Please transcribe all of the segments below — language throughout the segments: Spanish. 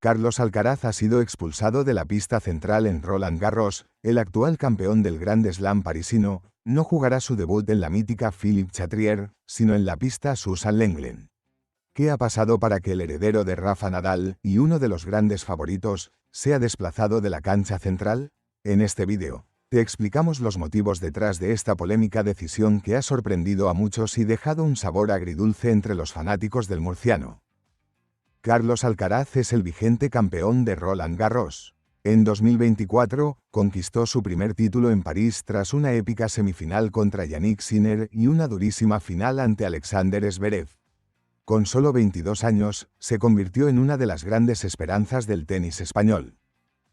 Carlos Alcaraz ha sido expulsado de la pista central en Roland Garros. El actual campeón del Grand Slam parisino no jugará su debut en la mítica Philippe Chatrier, sino en la pista Susan Lenglen. ¿Qué ha pasado para que el heredero de Rafa Nadal y uno de los grandes favoritos sea desplazado de la cancha central? En este vídeo, te explicamos los motivos detrás de esta polémica decisión que ha sorprendido a muchos y dejado un sabor agridulce entre los fanáticos del murciano. Carlos Alcaraz es el vigente campeón de Roland Garros. En 2024, conquistó su primer título en París tras una épica semifinal contra Jannik Sinner y una durísima final ante Alexander Zverev. Con solo 22 años, se convirtió en una de las grandes esperanzas del tenis español.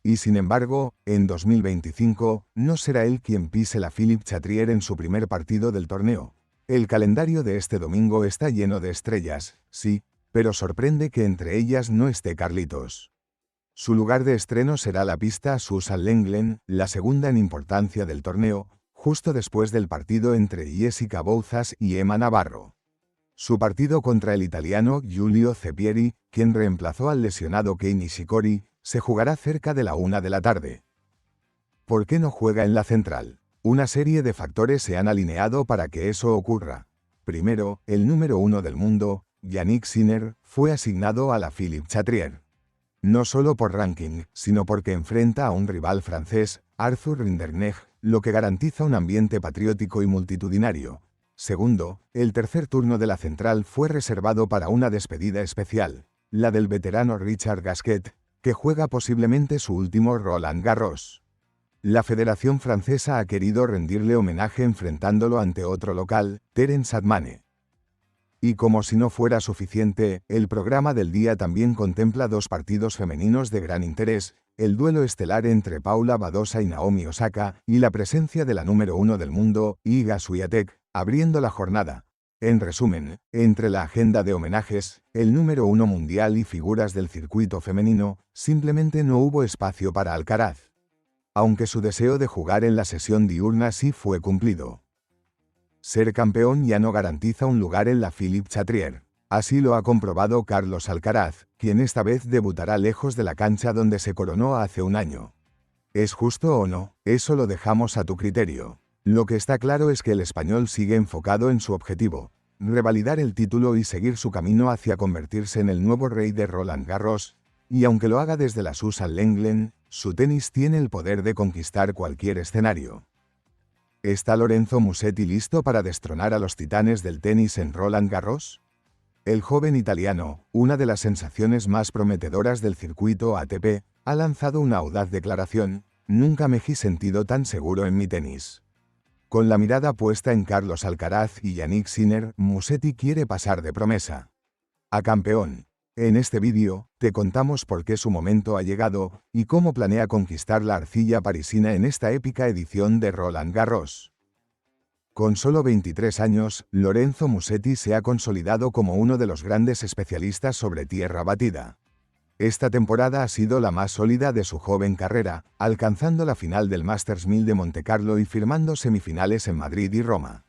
Y sin embargo, en 2025, no será él quien pise la Philippe Chatrier en su primer partido del torneo. El calendario de este domingo está lleno de estrellas, sí, pero sorprende que entre ellas no esté Carlitos. Su lugar de estreno será la pista Susan Lenglen, la segunda en importancia del torneo, justo después del partido entre Jessica Bouzas y Emma Navarro. Su partido contra el italiano Giulio Cepieri, quien reemplazó al lesionado Kei Nishikori, se jugará cerca de la 1 de la tarde. ¿Por qué no juega en la central? Una serie de factores se han alineado para que eso ocurra. Primero, el número 1 del mundo, Jannik Sinner, fue asignado a la Philippe Chatrier. No solo por ranking, sino porque enfrenta a un rival francés, Arthur Rinderknecht, lo que garantiza un ambiente patriótico y multitudinario. Segundo, el tercer turno de la central fue reservado para una despedida especial, la del veterano Richard Gasquet, que juega posiblemente su último Roland Garros. La Federación Francesa ha querido rendirle homenaje enfrentándolo ante otro local, Terence Atmane. Y como si no fuera suficiente, el programa del día también contempla dos partidos femeninos de gran interés, el duelo estelar entre Paula Badosa y Naomi Osaka, y la presencia de la número 1 del mundo, Iga Swiatek, abriendo la jornada. En resumen, entre la agenda de homenajes, el número 1 mundial y figuras del circuito femenino, simplemente no hubo espacio para Alcaraz. Aunque su deseo de jugar en la sesión diurna sí fue cumplido. Ser campeón ya no garantiza un lugar en la Philippe Chatrier. Así lo ha comprobado Carlos Alcaraz, quien esta vez debutará lejos de la cancha donde se coronó hace un año. ¿Es justo o no? Eso lo dejamos a tu criterio. Lo que está claro es que el español sigue enfocado en su objetivo, revalidar el título y seguir su camino hacia convertirse en el nuevo rey de Roland Garros, y aunque lo haga desde la Susan Lenglen, su tenis tiene el poder de conquistar cualquier escenario. ¿Está Lorenzo Musetti listo para destronar a los titanes del tenis en Roland Garros? El joven italiano, una de las sensaciones más prometedoras del circuito ATP, ha lanzado una audaz declaración: "Nunca me he sentido tan seguro en mi tenis". Con la mirada puesta en Carlos Alcaraz y Jannik Sinner, Musetti quiere pasar de promesa a campeón. En este vídeo, te contamos por qué su momento ha llegado y cómo planea conquistar la arcilla parisina en esta épica edición de Roland Garros. Con solo 23 años, Lorenzo Musetti se ha consolidado como uno de los grandes especialistas sobre tierra batida. Esta temporada ha sido la más sólida de su joven carrera, alcanzando la final del Masters 1000 de Montecarlo y firmando semifinales en Madrid y Roma.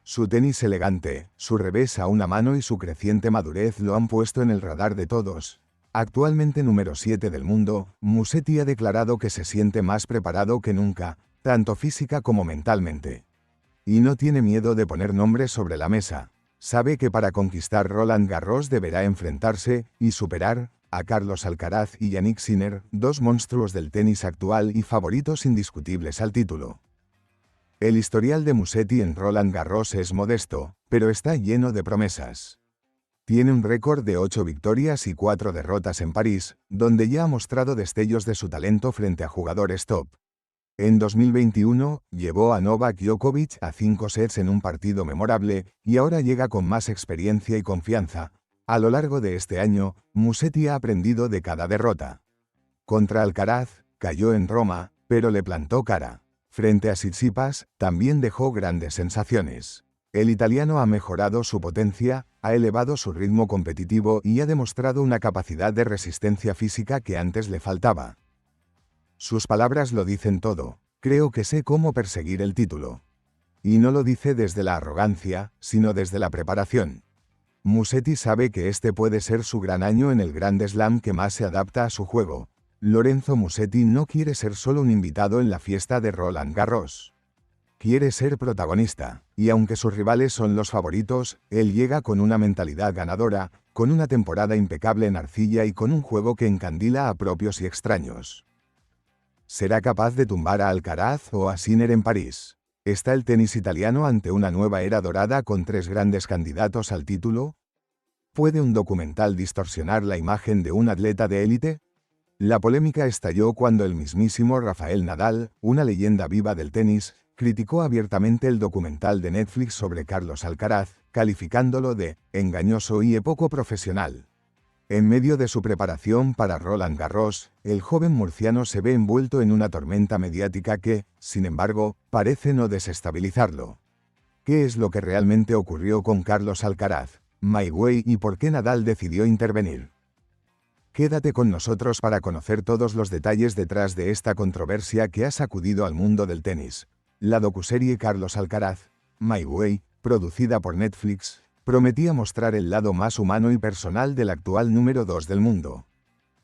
Su tenis elegante, su revés a una mano y su creciente madurez lo han puesto en el radar de todos. Actualmente número 7 del mundo, Musetti ha declarado que se siente más preparado que nunca, tanto física como mentalmente. Y no tiene miedo de poner nombres sobre la mesa. Sabe que para conquistar Roland Garros deberá enfrentarse y superar a Carlos Alcaraz y Jannik Sinner, dos monstruos del tenis actual y favoritos indiscutibles al título. El historial de Musetti en Roland Garros es modesto, pero está lleno de promesas. Tiene un récord de 8 victorias y 4 derrotas en París, donde ya ha mostrado destellos de su talento frente a jugadores top. En 2021, llevó a Novak Djokovic a 5 sets en un partido memorable, y ahora llega con más experiencia y confianza. A lo largo de este año, Musetti ha aprendido de cada derrota. Contra Alcaraz, cayó en Roma, pero le plantó cara. Frente a Tsitsipas, también dejó grandes sensaciones. El italiano ha mejorado su potencia, ha elevado su ritmo competitivo y ha demostrado una capacidad de resistencia física que antes le faltaba. Sus palabras lo dicen todo: creo que sé cómo perseguir el título. Y no lo dice desde la arrogancia, sino desde la preparación. Musetti sabe que este puede ser su gran año en el Grand Slam que más se adapta a su juego. Lorenzo Musetti no quiere ser solo un invitado en la fiesta de Roland Garros. Quiere ser protagonista, y aunque sus rivales son los favoritos, él llega con una mentalidad ganadora, con una temporada impecable en arcilla y con un juego que encandila a propios y extraños. ¿Será capaz de tumbar a Alcaraz o a Sinner en París? ¿Está el tenis italiano ante una nueva era dorada con 3 grandes candidatos al título? ¿Puede un documental distorsionar la imagen de un atleta de élite? La polémica estalló cuando el mismísimo Rafael Nadal, una leyenda viva del tenis, criticó abiertamente el documental de Netflix sobre Carlos Alcaraz, calificándolo de engañoso y poco profesional. En medio de su preparación para Roland Garros, el joven murciano se ve envuelto en una tormenta mediática que, sin embargo, parece no desestabilizarlo. ¿Qué es lo que realmente ocurrió con Carlos Alcaraz, My Way y por qué Nadal decidió intervenir? Quédate con nosotros para conocer todos los detalles detrás de esta controversia que ha sacudido al mundo del tenis. La docuserie Carlos Alcaraz, My Way, producida por Netflix, prometía mostrar el lado más humano y personal del actual número 2 del mundo.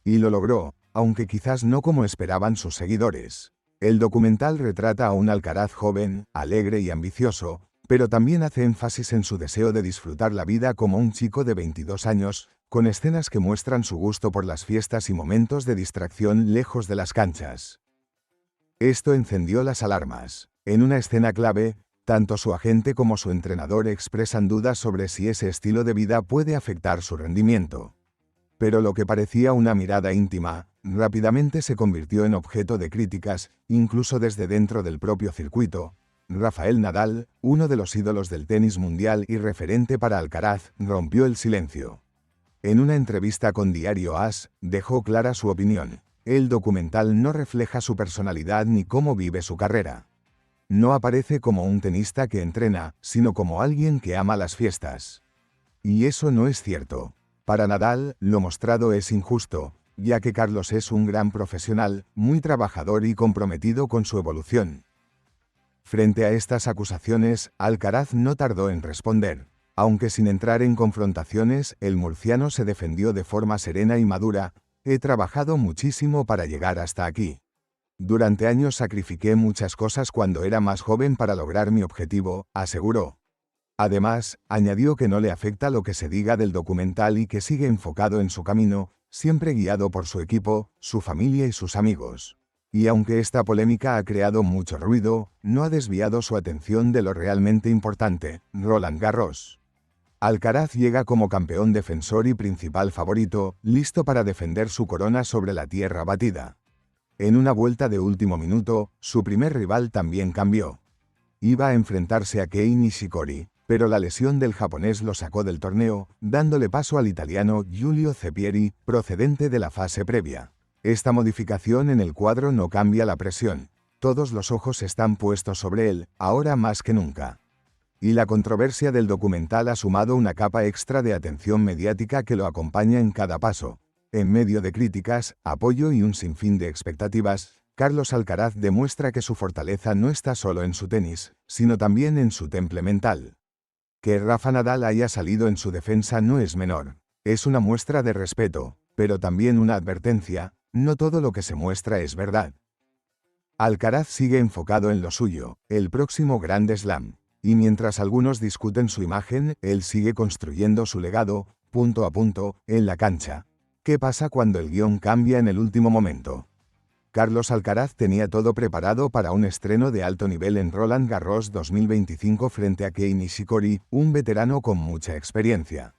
Y lo logró, aunque quizás no como esperaban sus seguidores. El documental retrata a un Alcaraz joven, alegre y ambicioso, pero también hace énfasis en su deseo de disfrutar la vida como un chico de 22 años, con escenas que muestran su gusto por las fiestas y momentos de distracción lejos de las canchas. Esto encendió las alarmas. En una escena clave, tanto su agente como su entrenador expresan dudas sobre si ese estilo de vida puede afectar su rendimiento. Pero lo que parecía una mirada íntima, rápidamente se convirtió en objeto de críticas, incluso desde dentro del propio circuito. Rafael Nadal, uno de los ídolos del tenis mundial y referente para Alcaraz, rompió el silencio. En una entrevista con Diario AS, dejó clara su opinión. El documental no refleja su personalidad ni cómo vive su carrera. No aparece como un tenista que entrena, sino como alguien que ama las fiestas. Y eso no es cierto. Para Nadal, lo mostrado es injusto, ya que Carlos es un gran profesional, muy trabajador y comprometido con su evolución. Frente a estas acusaciones, Alcaraz no tardó en responder. Aunque sin entrar en confrontaciones, el murciano se defendió de forma serena y madura: «He trabajado muchísimo para llegar hasta aquí. Durante años sacrifiqué muchas cosas cuando era más joven para lograr mi objetivo», aseguró. Además, añadió que no le afecta lo que se diga del documental y que sigue enfocado en su camino, siempre guiado por su equipo, su familia y sus amigos. Y aunque esta polémica ha creado mucho ruido, no ha desviado su atención de lo realmente importante: Roland Garros. Alcaraz llega como campeón defensor y principal favorito, listo para defender su corona sobre la tierra batida. En una vuelta de último minuto, su primer rival también cambió. Iba a enfrentarse a Kei Nishikori, pero la lesión del japonés lo sacó del torneo, dándole paso al italiano Giulio Cepieri, procedente de la fase previa. Esta modificación en el cuadro no cambia la presión. Todos los ojos están puestos sobre él, ahora más que nunca. Y la controversia del documental ha sumado una capa extra de atención mediática que lo acompaña en cada paso. En medio de críticas, apoyo y un sinfín de expectativas, Carlos Alcaraz demuestra que su fortaleza no está solo en su tenis, sino también en su temple mental. Que Rafa Nadal haya salido en su defensa no es menor. Es una muestra de respeto, pero también una advertencia: no todo lo que se muestra es verdad. Alcaraz sigue enfocado en lo suyo, el próximo Grand Slam. Y mientras algunos discuten su imagen, él sigue construyendo su legado, punto a punto, en la cancha. ¿Qué pasa cuando el guión cambia en el último momento? Carlos Alcaraz tenía todo preparado para un estreno de alto nivel en Roland Garros 2025 frente a Kei Nishikori, un veterano con mucha experiencia.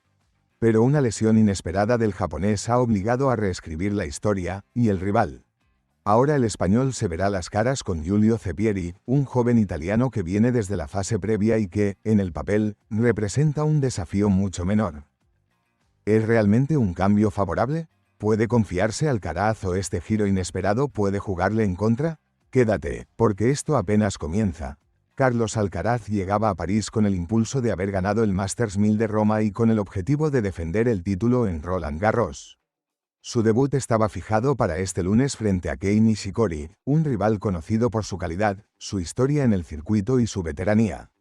Pero una lesión inesperada del japonés ha obligado a reescribir la historia, y el rival. Ahora el español se verá las caras con Giulio Cepieri, un joven italiano que viene desde la fase previa y que, en el papel, representa un desafío mucho menor. ¿Es realmente un cambio favorable? ¿Puede confiarse Alcaraz o este giro inesperado puede jugarle en contra? Quédate, porque esto apenas comienza. Carlos Alcaraz llegaba a París con el impulso de haber ganado el Masters 1000 de Roma y con el objetivo de defender el título en Roland Garros. Su debut estaba fijado para este lunes frente a Kei Nishikori, un rival conocido por su calidad, su historia en el circuito y su veteranía.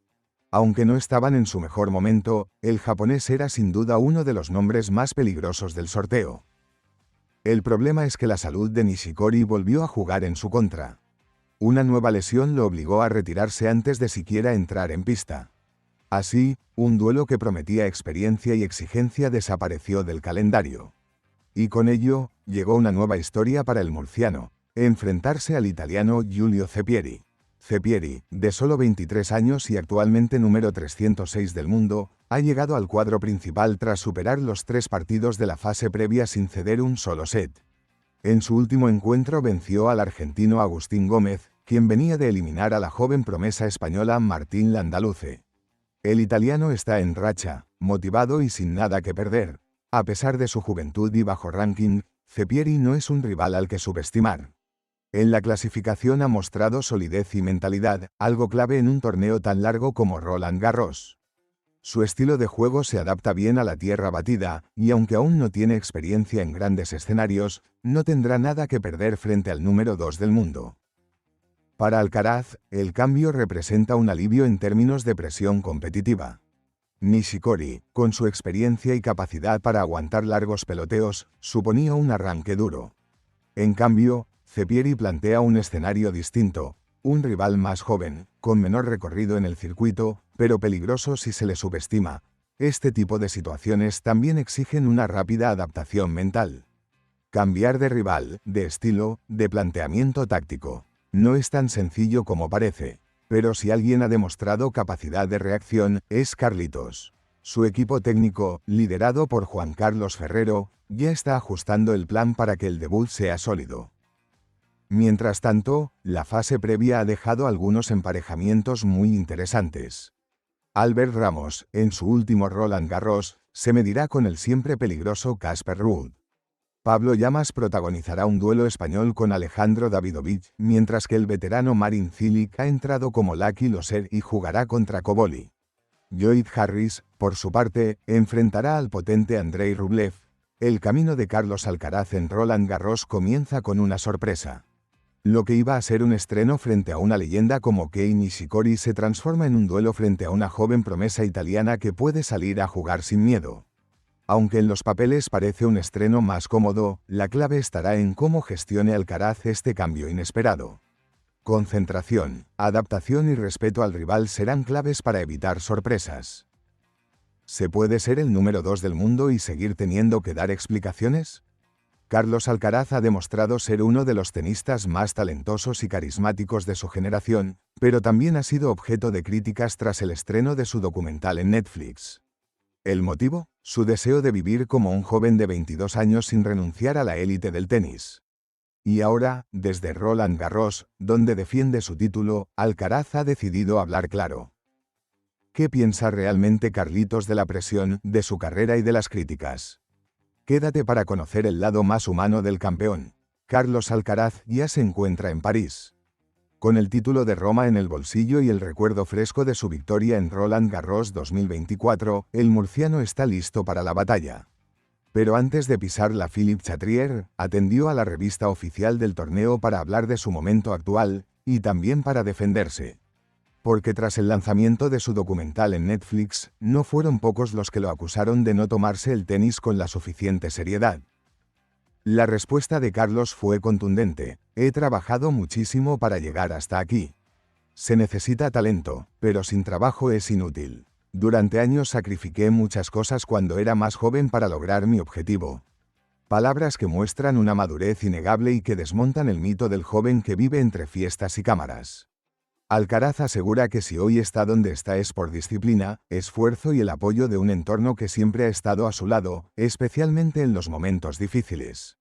Aunque no estaban en su mejor momento, el japonés era sin duda uno de los nombres más peligrosos del sorteo. El problema es que la salud de Nishikori volvió a jugar en su contra. Una nueva lesión lo obligó a retirarse antes de siquiera entrar en pista. Así, un duelo que prometía experiencia y exigencia desapareció del calendario. Y con ello, llegó una nueva historia para el murciano: enfrentarse al italiano Giulio Cepieri. Cepieri, de solo 23 años y actualmente número 306 del mundo, ha llegado al cuadro principal tras superar los 3 partidos de la fase previa sin ceder un solo set. En su último encuentro venció al argentino Agustín Gómez, quien venía de eliminar a la joven promesa española Martín Landaluce. El italiano está en racha, motivado y sin nada que perder. A pesar de su juventud y bajo ranking, Cepieri no es un rival al que subestimar. En la clasificación ha mostrado solidez y mentalidad, algo clave en un torneo tan largo como Roland Garros. Su estilo de juego se adapta bien a la tierra batida, y aunque aún no tiene experiencia en grandes escenarios, no tendrá nada que perder frente al número 2 del mundo. Para Alcaraz, el cambio representa un alivio en términos de presión competitiva. Nishikori, con su experiencia y capacidad para aguantar largos peloteos, suponía un arranque duro. En cambio, Cepieri plantea un escenario distinto: un rival más joven, con menor recorrido en el circuito, pero peligroso si se le subestima. Este tipo de situaciones también exigen una rápida adaptación mental. Cambiar de rival, de estilo, de planteamiento táctico, no es tan sencillo como parece. Pero si alguien ha demostrado capacidad de reacción, es Carlitos. Su equipo técnico, liderado por Juan Carlos Ferrero, ya está ajustando el plan para que el debut sea sólido. Mientras tanto, la fase previa ha dejado algunos emparejamientos muy interesantes. Albert Ramos, en su último Roland Garros, se medirá con el siempre peligroso Casper Ruud. Pablo Llamas protagonizará un duelo español con Alejandro Davidovich, mientras que el veterano Marin Cilic ha entrado como lucky loser y jugará contra Koboli. Lloyd Harris, por su parte, enfrentará al potente Andrei Rublev. El camino de Carlos Alcaraz en Roland Garros comienza con una sorpresa. Lo que iba a ser un estreno frente a una leyenda como Kei Nishikori se transforma en un duelo frente a una joven promesa italiana que puede salir a jugar sin miedo. Aunque en los papeles parece un estreno más cómodo, la clave estará en cómo gestione Alcaraz este cambio inesperado. Concentración, adaptación y respeto al rival serán claves para evitar sorpresas. ¿Se puede ser el número 2 del mundo y seguir teniendo que dar explicaciones? Carlos Alcaraz ha demostrado ser uno de los tenistas más talentosos y carismáticos de su generación, pero también ha sido objeto de críticas tras el estreno de su documental en Netflix. ¿El motivo? Su deseo de vivir como un joven de 22 años sin renunciar a la élite del tenis. Y ahora, desde Roland Garros, donde defiende su título, Alcaraz ha decidido hablar claro. ¿Qué piensa realmente Carlitos de la presión, de su carrera y de las críticas? Quédate para conocer el lado más humano del campeón. Carlos Alcaraz ya se encuentra en París. Con el título de Roma en el bolsillo y el recuerdo fresco de su victoria en Roland Garros 2024, el murciano está listo para la batalla. Pero antes de pisar la Philippe Chatrier, atendió a la revista oficial del torneo para hablar de su momento actual, y también para defenderse. Porque tras el lanzamiento de su documental en Netflix, no fueron pocos los que lo acusaron de no tomarse el tenis con la suficiente seriedad. La respuesta de Carlos fue contundente: he trabajado muchísimo para llegar hasta aquí. Se necesita talento, pero sin trabajo es inútil. Durante años sacrifiqué muchas cosas cuando era más joven para lograr mi objetivo. Palabras que muestran una madurez innegable y que desmontan el mito del joven que vive entre fiestas y cámaras. Alcaraz asegura que si hoy está donde está es por disciplina, esfuerzo y el apoyo de un entorno que siempre ha estado a su lado, especialmente en los momentos difíciles.